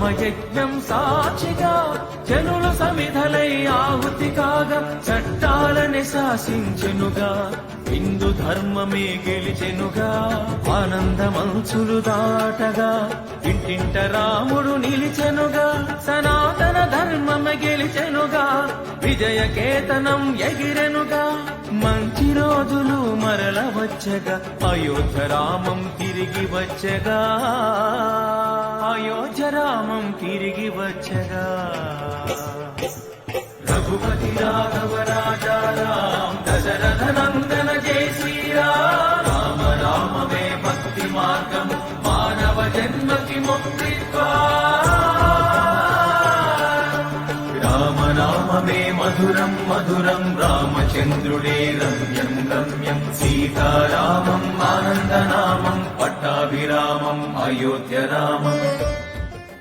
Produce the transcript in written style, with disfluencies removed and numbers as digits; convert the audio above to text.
రామయజ్ఞం సాక్షిగా జనులు సమిధలై ఆహుతి కాగా చట్టాలని శాసించెనుగా హిందూ ధర్మమే గెలిచెనుగా ఆనందమంచులు దాటగా ఇంటింట రాముడు నిలిచెనుగా సనాతన ధర్మమే గెలిచెనుగా విజయకేతనం ఎగిరెనుగా మంచి రోజులు మరల వచ్చగా అయోధ్య రామం తిరిగి వచ్చగా అయోధ్య రామం తిరిగి వచ్చగా రఘుపతి రాఘవ రాజా రామ దశరథ నందన జయ శ్రీరామ రామ రామమే భక్తి మార్గం మానవ జన్మకి ముక్తిత్వా రామ నామమే మధురం మధురం రామచంద్రుడే రమ్యం రమ్యం సీతారామం ఆనందనామం పట్టాభిరామం అయోధ్య రామం